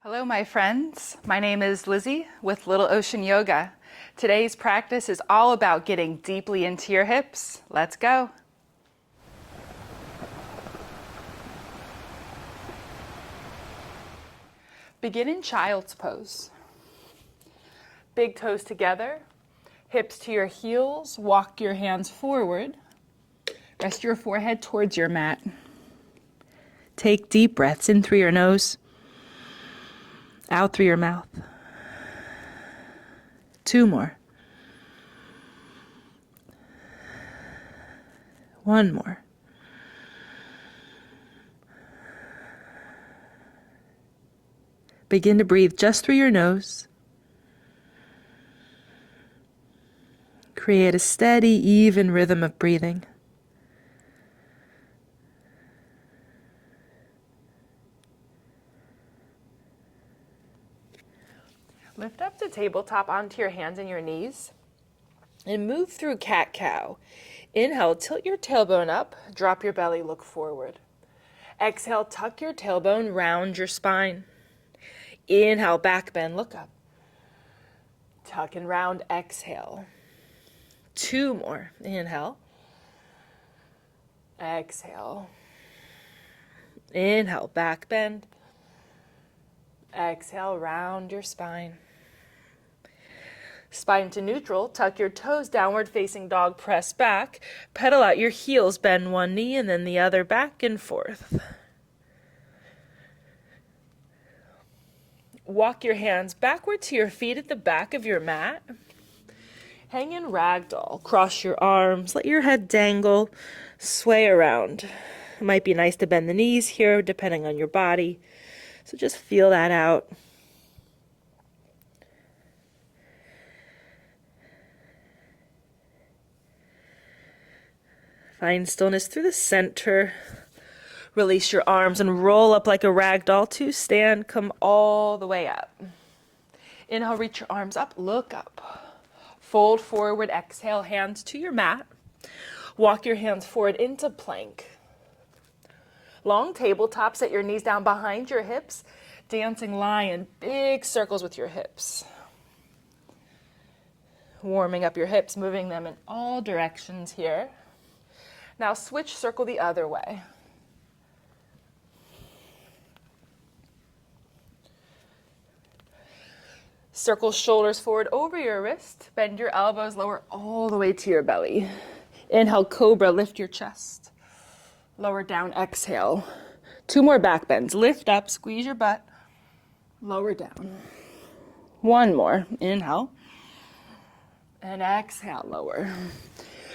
Hello, my friends. My name is Lizzie with Little Ocean Yoga. Today's practice is all about getting deeply into your hips. Let's go. Begin in child's pose. Big toes together, hips to your heels, walk your hands forward. Rest your forehead towards your mat. Take deep breaths in through your nose, out through your mouth. 2 more. 1 more. Begin to breathe just through your nose. Create a steady, even rhythm of breathing. Lift up the tabletop onto your hands and your knees and move through cat-cow. Inhale, tilt your tailbone up, drop your belly, look forward. Exhale, tuck your tailbone, round your spine. Inhale, back bend, look up. Tuck and round, exhale. 2 more. Inhale. Exhale. Inhale, back bend. Exhale, round your spine. Spine to neutral, tuck your toes, downward facing dog, press back. Pedal out your heels, bend one knee and then the other back and forth. Walk your hands backward to your feet at the back of your mat. Hang in ragdoll, cross your arms, let your head dangle, sway around. It might be nice to bend the knees here depending on your body, so just feel that out. Find stillness through the center. Release your arms and roll up like a rag doll to stand. Come all the way up. Inhale, reach your arms up, look up. Fold forward, exhale, hands to your mat. Walk your hands forward into plank. Long tabletop, set your knees down behind your hips. Dancing lion, big circles with your hips. Warming up your hips, moving them in all directions here. Now switch, circle the other way. Circle shoulders forward over your wrist. Bend your elbows, lower all the way to your belly. Inhale, cobra, lift your chest. Lower down, exhale. 2 more back bends. Lift up, squeeze your butt. Lower down. 1 more. Inhale. And exhale, lower.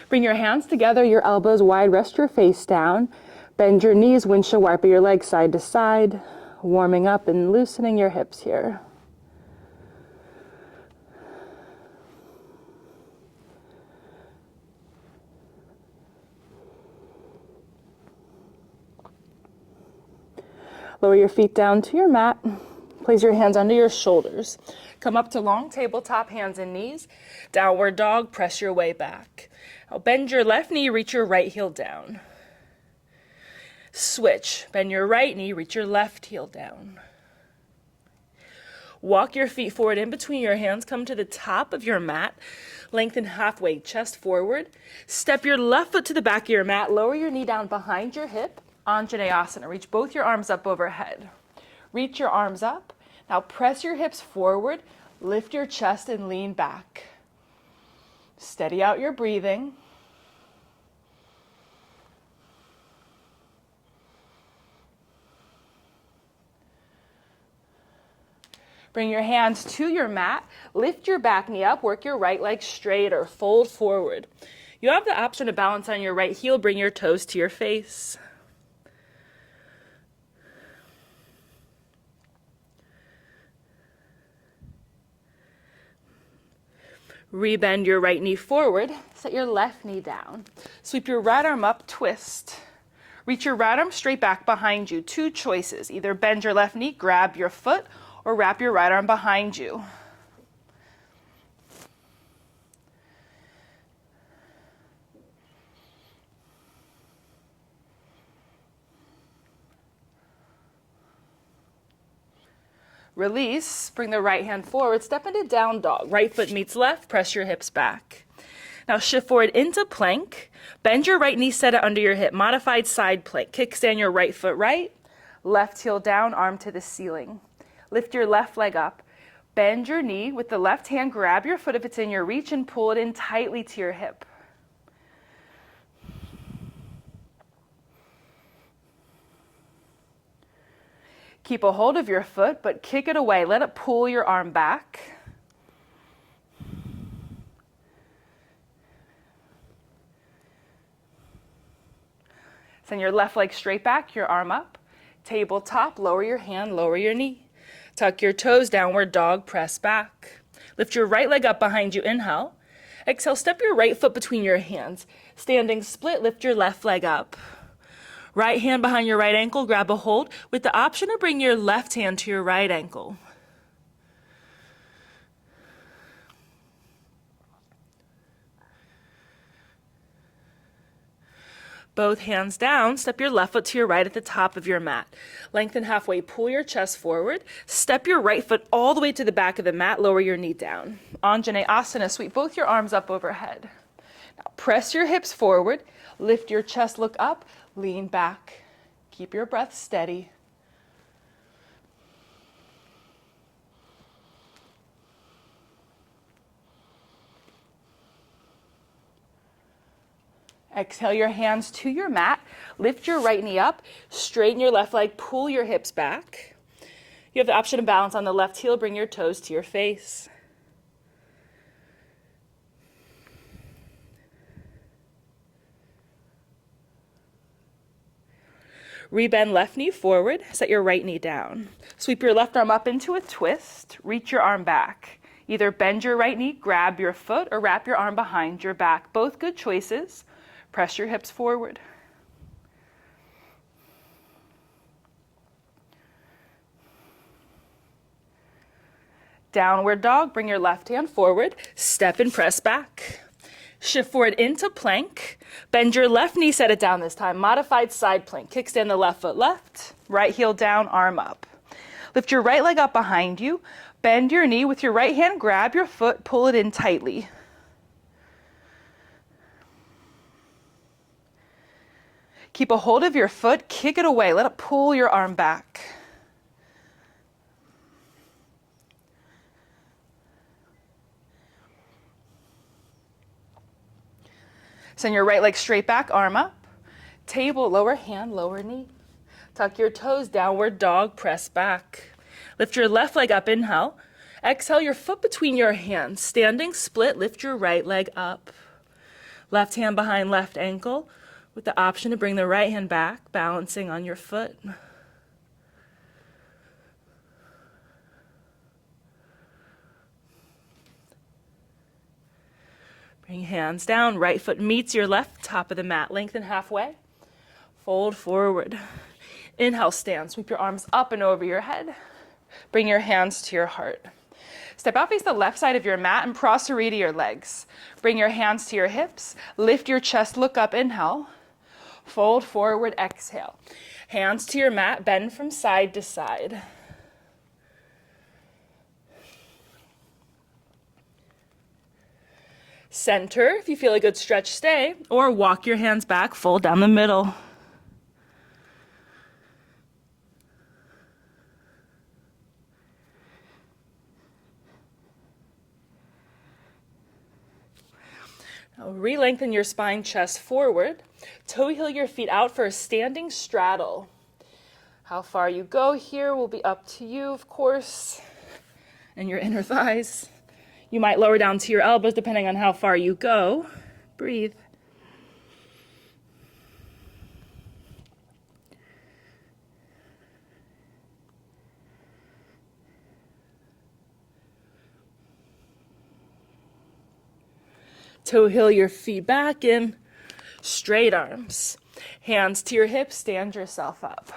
Bring your hands together, your elbows wide, rest your face down. Bend your knees, windshield wiper your legs side to side. Warming up and loosening your hips here. Lower your feet down to your mat. Place your hands under your shoulders. Come up to long tabletop, hands and knees. Downward dog, press your way back. Now bend your left knee, reach your right heel down. Switch. Bend your right knee, reach your left heel down. Walk your feet forward in between your hands. Come to the top of your mat. Lengthen halfway, chest forward. Step your left foot to the back of your mat. Lower your knee down behind your hip. Anjaneyasana. Reach both your arms up overhead. Reach your arms up. Now press your hips forward. Lift your chest and lean back. Steady out your breathing. Bring your hands to your mat. Lift your back knee up. Work your right leg straight or fold forward. You have the option to balance on your right heel. Bring your toes to your face. Rebend your right knee forward. Set your left knee down. Sweep your right arm up, twist. Reach your right arm straight back behind you. 2 choices. Either bend your left knee, grab your foot, or wrap your right arm behind you. Release, bring the right hand forward, step into down dog. Right foot meets left, press your hips back. Now shift forward into plank. Bend your right knee, set it under your hip. Modified side plank. Kickstand your right foot right, left heel down, arm to the ceiling. Lift your left leg up. Bend your knee with the left hand, grab your foot if it's in your reach and pull it in tightly to your hip. Keep a hold of your foot, but kick it away. Let it pull your arm back. Send your left leg straight back, your arm up. Tabletop, lower your hand, lower your knee. Tuck your toes, downward dog, press back. Lift your right leg up behind you, inhale. Exhale, step your right foot between your hands. Standing split, lift your left leg up. Right hand behind your right ankle, grab a hold with the option to bring your left hand to your right ankle. Both hands down, step your left foot to your right at the top of your mat. Lengthen halfway, pull your chest forward. Step your right foot all the way to the back of the mat, lower your knee down. Anjaneyasana, sweep both your arms up overhead. Now press your hips forward, lift your chest, look up, lean back. Keep your breath steady. Exhale your hands to your mat. Lift your right knee up. Straighten your left leg. Pull your hips back. You have the option to balance on the left heel. Bring your toes to your face. Rebend left knee forward. Set your right knee down. Sweep your left arm up into a twist. Reach your arm back. Either bend your right knee, grab your foot, or wrap your arm behind your back. Both good choices. Press your hips forward. Downward dog, bring your left hand forward, step and press back. Shift forward into plank. Bend your left knee, set it down this time. Modified side plank. Kickstand the left foot left, right heel down, arm up. Lift your right leg up behind you. Bend your knee with your right hand, grab your foot, pull it in tightly. Keep a hold of your foot, kick it away, let it pull your arm back. Send your right leg straight back, arm up. Table, lower hand, lower knee. Tuck your toes, downward dog, press back. Lift your left leg up, inhale. Exhale, your foot between your hands. Standing split, lift your right leg up. Left hand behind left ankle, with the option to bring the right hand back, balancing on your foot. Bring hands down, right foot meets your left, top of the mat. Lengthen halfway, fold forward. Inhale, stand, sweep your arms up and over your head. Bring your hands to your heart. Step out, face the left side of your mat and prostrate your legs. Bring your hands to your hips, lift your chest, look up, inhale. Fold forward, exhale. Hands to your mat, bend from side to side. Center, if you feel a good stretch, stay, or walk your hands back, fold down the middle. Now re-lengthen your spine, chest forward. Toe heel your feet out for a standing straddle. How far you go here will be up to you, of course, and your inner thighs. You might lower down to your elbows depending on how far you go. Breathe. Toe heel your feet back in. Straight arms. Hands to your hips, stand yourself up.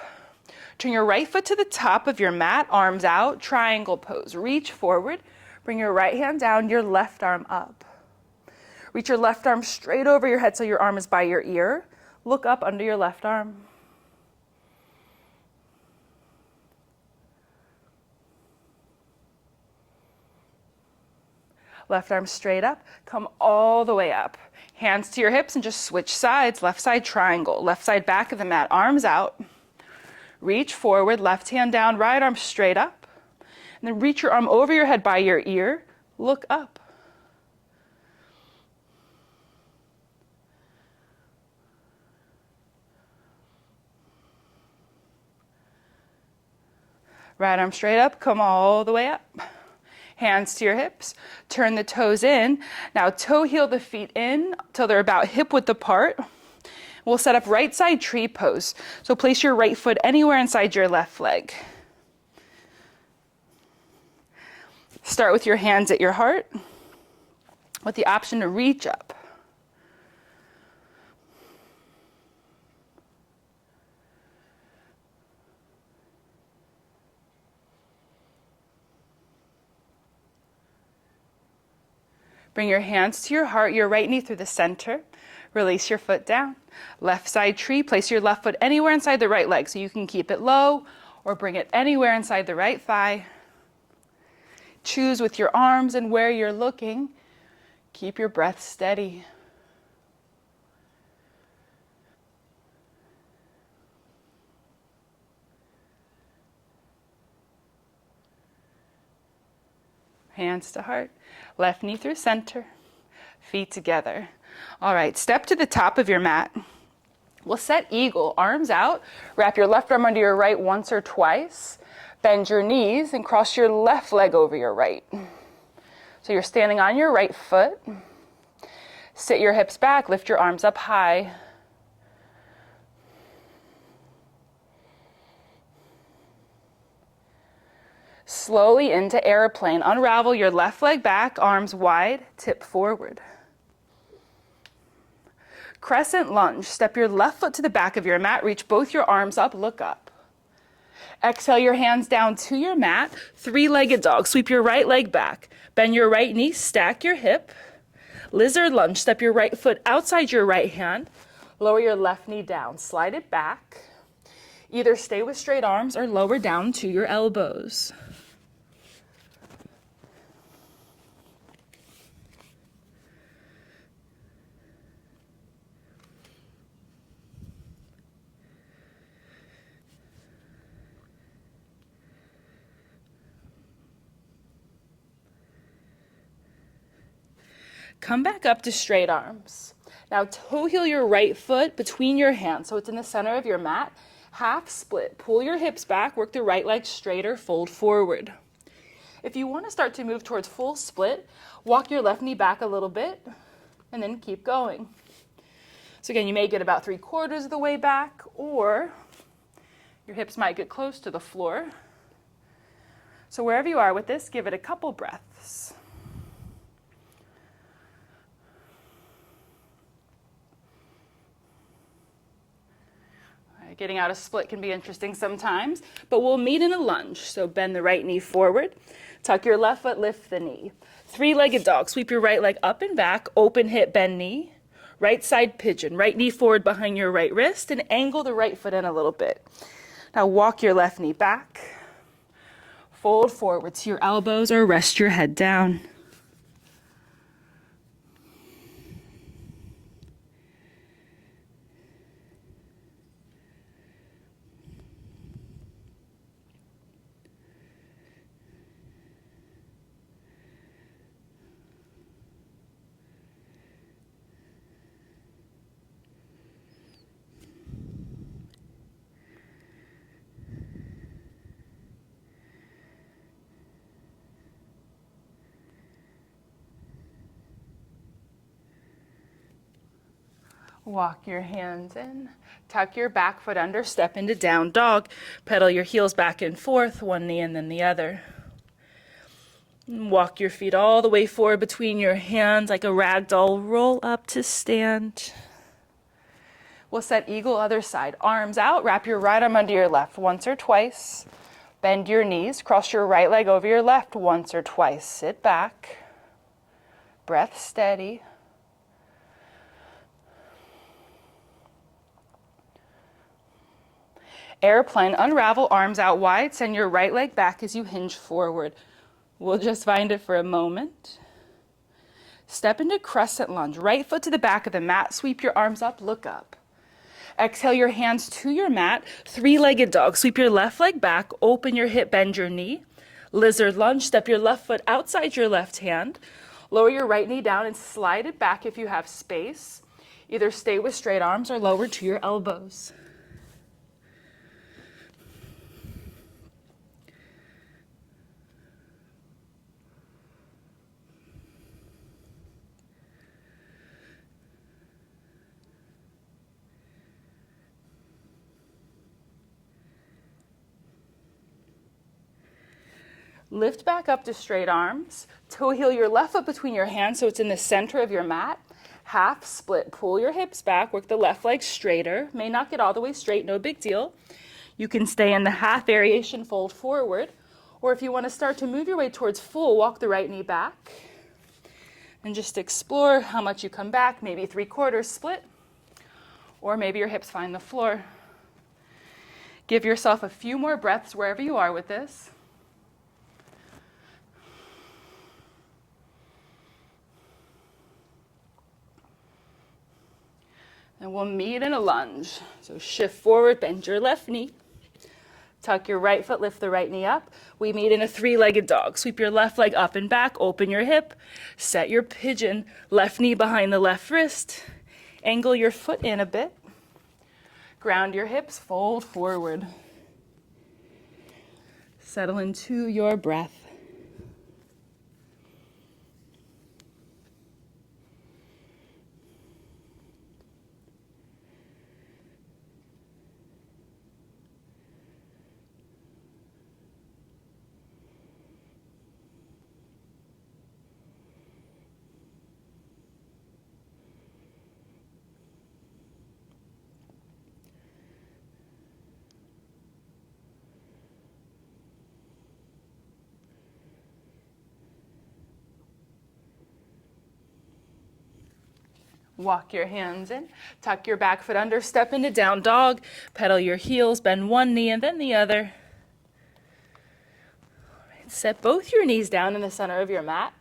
Turn your right foot to the top of your mat, arms out, triangle pose. Reach forward, bring your right hand down, your left arm up. Reach your left arm straight over your head so your arm is by your ear. Look up under your left arm. Left arm straight up, come all the way up. Hands to your hips and just switch sides. Left side triangle, left side back of the mat, arms out. Reach forward, left hand down, right arm straight up. And then reach your arm over your head by your ear, look up. Right arm straight up, come all the way up. Hands to your hips, turn the toes in. Now toe heel the feet in till they're about hip width apart. We'll set up right side tree pose. So place your right foot anywhere inside your left leg. Start with your hands at your heart with the option to reach up. Bring your hands to your heart, your right knee through the center. Release your foot down. Left side tree, place your left foot anywhere inside the right leg so you can keep it low or bring it anywhere inside the right thigh. Choose with your arms and where you're looking. Keep your breath steady. Hands to heart. Left knee through center. Feet together. All right, step to the top of your mat. We'll set eagle, arms out. Wrap your left arm under your right once or twice. Bend your knees and cross your left leg over your right. So you're standing on your right foot. Sit your hips back, lift your arms up high. Slowly into airplane. Unravel your left leg back, arms wide, tip forward. Crescent lunge. Step your left foot to the back of your mat, reach both your arms up, look up. Exhale your hands down to your mat, three-legged dog. Sweep your right leg back, bend your right knee, stack your hip. Lizard lunge. Step your right foot outside your right hand, lower your left knee down, slide it back. Either stay with straight arms or lower down to your elbows. Come back up to straight arms. Now toe heel your right foot between your hands so it's in the center of your mat. Half split. Pull your hips back, work the right leg straighter, fold forward. If you want to start to move towards full split, walk your left knee back a little bit and then keep going. So again, you may get about 3/4 of the way back, or your hips might get close to the floor. So wherever you are with this, give it a couple breaths. Getting out of split can be interesting sometimes, but we'll meet in a lunge. So bend the right knee forward, tuck your left foot, lift the knee. Three-legged dog, sweep your right leg up and back, open hip, bend knee. Right side pigeon, right knee forward behind your right wrist and angle the right foot in a little bit. Now walk your left knee back, fold forward to your elbows or rest your head down. Walk your hands in, tuck your back foot under, step into down dog, pedal your heels back and forth, one knee and then the other. Walk your feet all the way forward between your hands like a rag doll, roll up to stand. We'll set eagle other side, arms out, wrap your right arm under your left once or twice. Bend your knees, cross your right leg over your left once or twice. Sit back, breath steady. Airplane, unravel, arms out wide, send your right leg back as you hinge forward. We'll just find it for a moment. Step into crescent lunge. Right foot to the back of the mat. Sweep your arms up, look up. Exhale your hands to your mat. Three-legged dog. Sweep your left leg back. Open your hip, bend your knee. Lizard lunge. Step your left foot outside your left hand. Lower your right knee down and slide it back if you have space. Either stay with straight arms or lower to your elbows. Lift back up to straight arms. Toe heel your left foot between your hands so it's in the center of your mat. Half split. Pull your hips back. Work the left leg straighter. May not get all the way straight, no big deal. You can stay in the half variation, fold forward. Or if you want to start to move your way towards full, walk the right knee back. And just explore how much you come back. Maybe 3/4 split. Or maybe your hips find the floor. Give yourself a few more breaths wherever you are with this. And we'll meet in a lunge. So shift forward, bend your left knee. Tuck your right foot, lift the right knee up. We meet in a three-legged dog. Sweep your left leg up and back, open your hip. Set your pigeon, left knee behind the left wrist. Angle your foot in a bit. Ground your hips, fold forward. Settle into your breath. Walk your hands in, tuck your back foot under, step into down dog, pedal your heels, bend one knee and then the other. All right, set both your knees down in the center of your mat.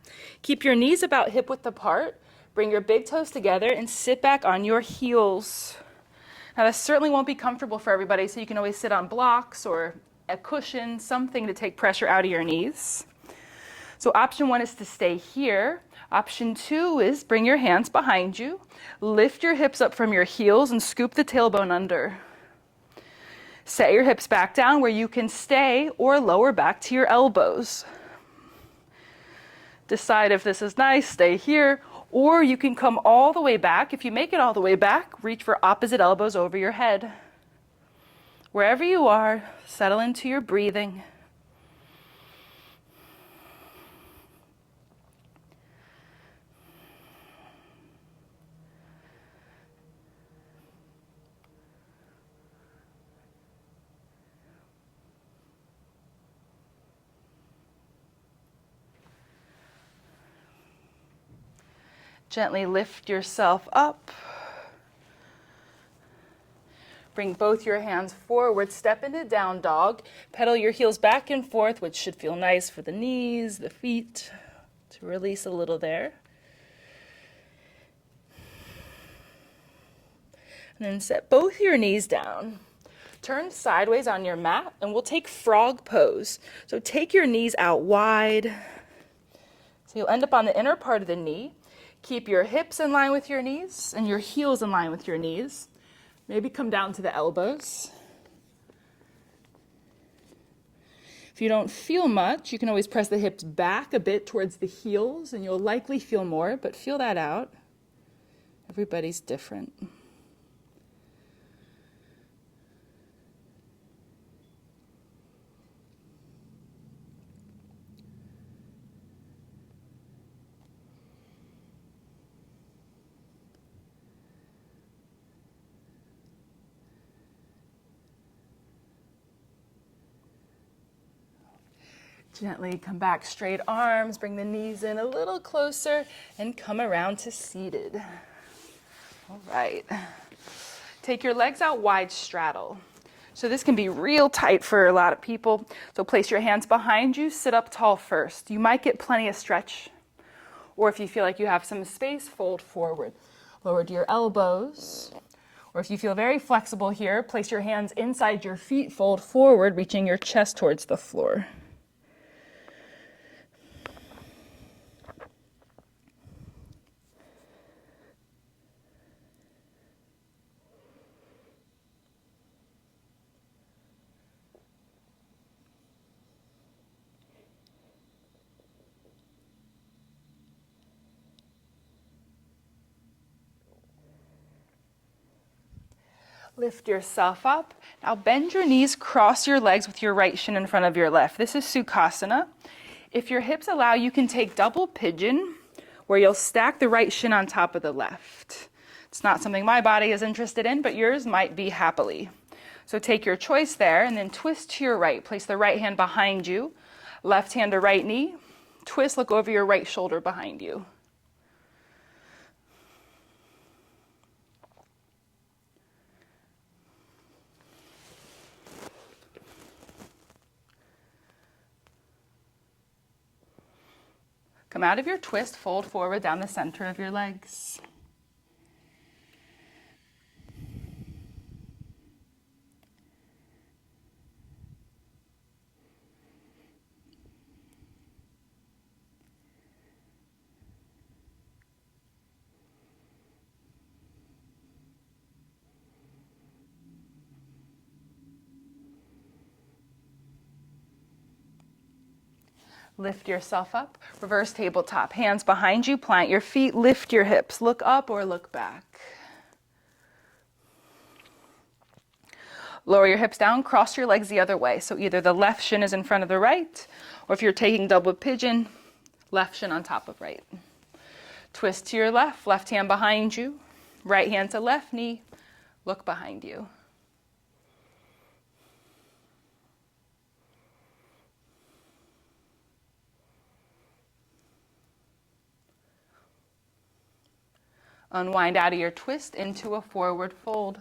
Keep your knees about hip width apart. Bring your big toes together and sit back on your heels. Now this certainly won't be comfortable for everybody, so you can always sit on blocks or a cushion, something to take pressure out of your knees. So option 1 is to stay here. Option 2 is bring your hands behind you. Lift your hips up from your heels and scoop the tailbone under. Set your hips back down where you can stay or lower back to your elbows. Decide if this is nice, stay here, or you can come all the way back. If you make it all the way back, reach for opposite elbows over your head. Wherever you are, settle into your breathing. Gently lift yourself up. Bring both your hands forward, step into down dog. Pedal your heels back and forth, which should feel nice for the knees, the feet, to release a little there. And then set both your knees down. Turn sideways on your mat, and we'll take frog pose. So take your knees out wide. So you'll end up on the inner part of the knee. Keep your hips in line with your knees and your heels in line with your knees. Maybe come down to the elbows. If you don't feel much, you can always press the hips back a bit towards the heels and you'll likely feel more, but feel that out. Everybody's different. Gently come back, straight arms, bring the knees in a little closer and come around to seated. All right. Take your legs out wide, straddle. So this can be real tight for a lot of people. So place your hands behind you, sit up tall first. You might get plenty of stretch. Or if you feel like you have some space, fold forward. Lower to your elbows. Or if you feel very flexible here, place your hands inside your feet, fold forward, reaching your chest towards the floor. Lift yourself up. Now bend your knees, cross your legs with your right shin in front of your left. This is Sukhasana. If your hips allow, you can take double pigeon, where you'll stack the right shin on top of the left. It's not something my body is interested in, but yours might be happily. So take your choice there and then twist to your right. Place the right hand behind you, left hand to right knee. Twist, look over your right shoulder behind you. Come out of your twist, fold forward down the center of your legs. Lift yourself up, reverse tabletop. Hands behind you, plant your feet, lift your hips. Look up or look back. Lower your hips down, cross your legs the other way. So either the left shin is in front of the right, or if you're taking double pigeon, left shin on top of right. Twist to your left, left hand behind you, right hand to left knee, look behind you. Unwind out of your twist into a forward fold.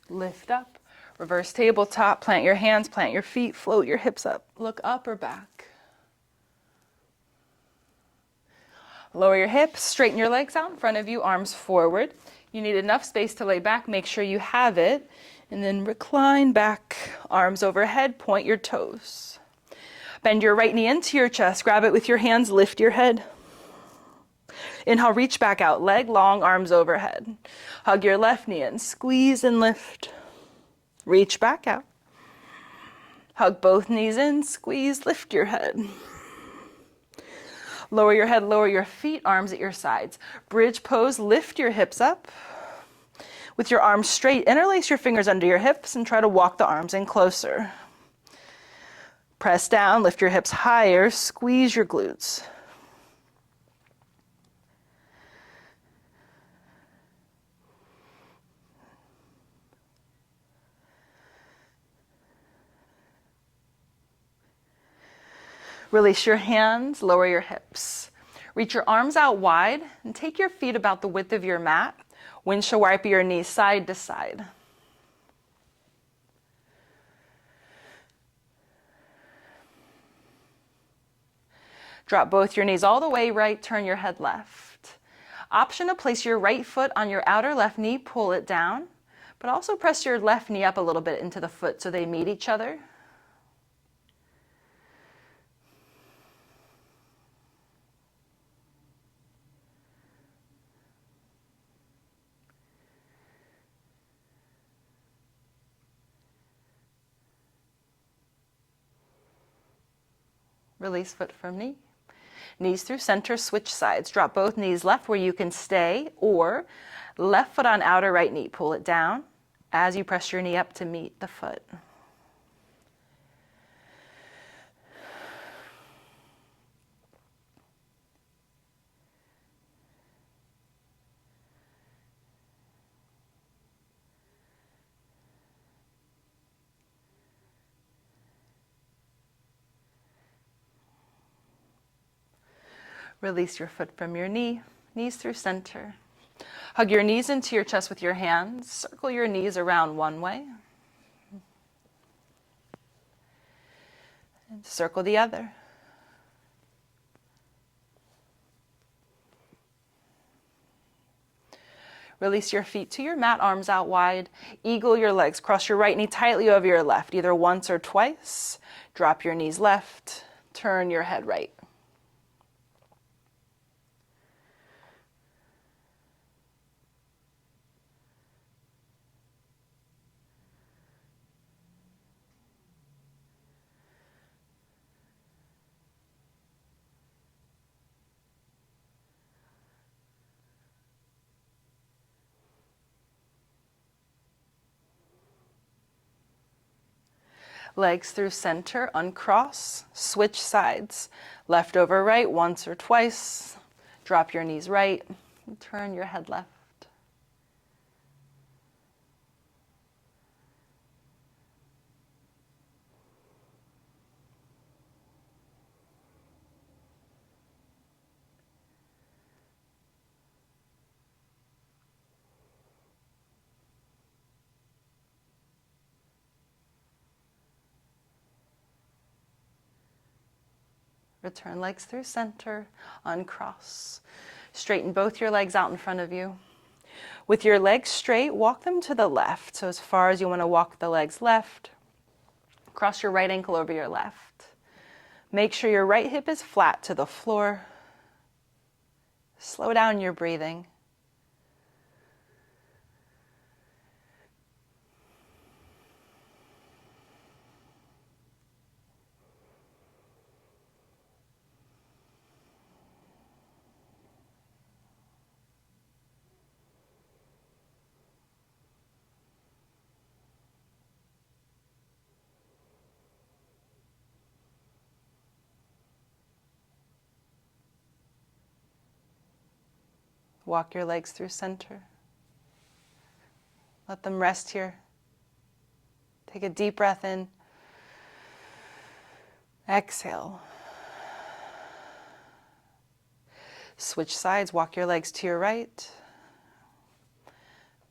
Lift up, reverse tabletop, plant your hands, plant your feet, float your hips up, look up or back. Lower your hips, straighten your legs out in front of you, arms forward. You need enough space to lay back, make sure you have it, and then recline back, arms overhead, point your toes. Bend your right knee into your chest, grab it with your hands, lift your head. Inhale, reach back out, leg long, arms overhead. Hug your left knee in, squeeze and lift. Reach back out. Hug both knees in, squeeze, lift your head. Lower your head, lower your feet, arms at your sides. Bridge pose, lift your hips up. With your arms straight, interlace your fingers under your hips and try to walk the arms in closer. Press down, lift your hips higher, squeeze your glutes. Release your hands, lower your hips. Reach your arms out wide and take your feet about the width of your mat. Windshield wiper your knees side to side. Drop both your knees all the way right, turn your head left. Option to place your right foot on your outer left knee, pull it down, but also press your left knee up a little bit into the foot so they meet each other. Release foot from knee. Knees through center, switch sides. Drop both knees left where you can stay, or left foot on outer right knee. Pull it down as you press your knee up to meet the foot. Release your foot from your knee, knees through center. Hug your knees into your chest with your hands. Circle your knees around one way. And circle the other. Release your feet to your mat, arms out wide. Eagle your legs. Cross your right knee tightly over your left, either once or twice. Drop your knees left. Turn your head right. Legs through center, uncross, switch sides. Left over right once or twice. Drop your knees right, and turn your head left. Return legs through center, uncross. Straighten both your legs out in front of you. With your legs straight, walk them to the left. So as far as you want to walk the legs left, cross your right ankle over your left. Make sure your right hip is flat to the floor. Slow down your breathing. Walk your legs through center. Let them rest here. Take a deep breath in. Exhale. Switch sides, walk your legs to your right.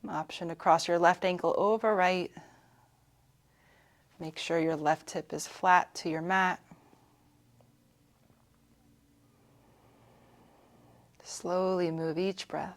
Option to cross your left ankle over right. Make sure your left hip is flat to your mat. Slowly move each breath.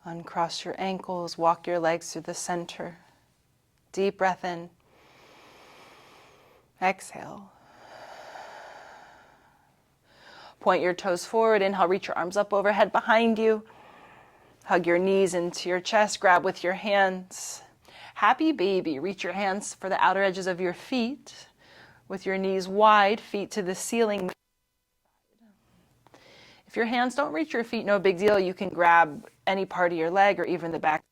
Uncross your ankles, walk your legs through the center. Deep breath in. Exhale. Point your toes forward. Inhale, reach your arms up overhead behind you. Hug your knees into your chest. Grab with your hands. Happy baby. Reach your hands for the outer edges of your feet. With your knees wide, feet to the ceiling. If your hands don't reach your feet, no big deal. You can grab any part of your leg or even the back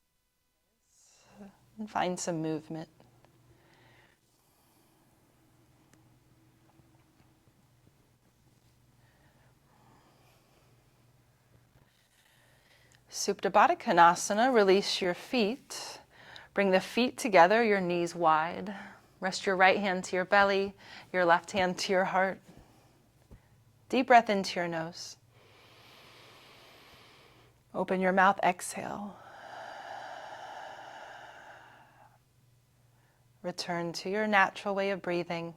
and find some movement. Supta Baddha Konasana, release your feet. Bring the feet together, your knees wide. Rest your right hand to your belly, your left hand to your heart. Deep breath into your nose. Open your mouth, exhale. Return to your natural way of breathing.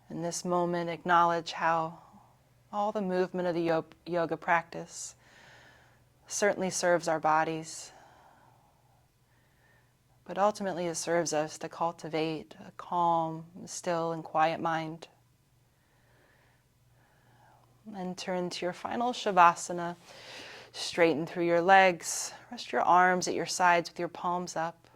In this moment, acknowledge how all the movement of the yoga practice certainly serves our bodies, but ultimately it serves us to cultivate a calm, still, and quiet mind. Enter into your final Savasana. Straighten through your legs. Rest your arms at your sides with your palms up.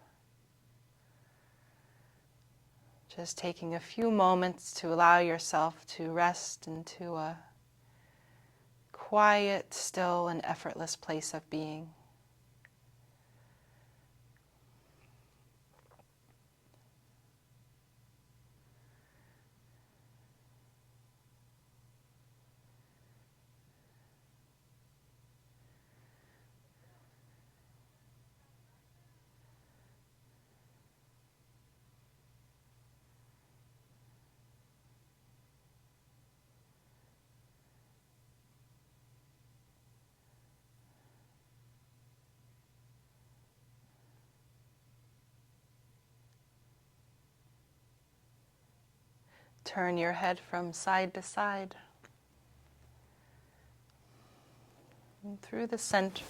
Just taking a few moments to allow yourself to rest into a quiet, still, and effortless place of being. Turn your head from side to side and through the center.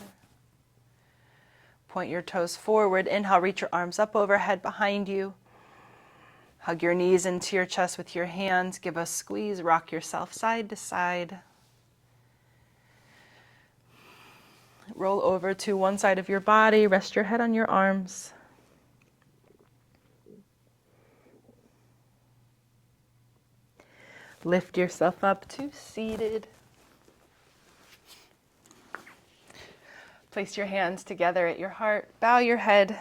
Point your toes forward. Inhale, reach your arms up overhead behind you. Hug your knees into your chest with your hands. Give a squeeze. Rock yourself side to side. Roll over to one side of your body. Rest your head on your arms. Lift yourself up to seated. Place your hands together at your heart. Bow your head.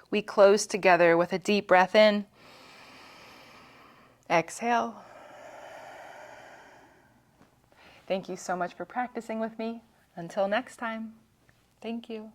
We close together with a deep breath in. Exhale. Thank you so much for practicing with me. Until next time, thank you.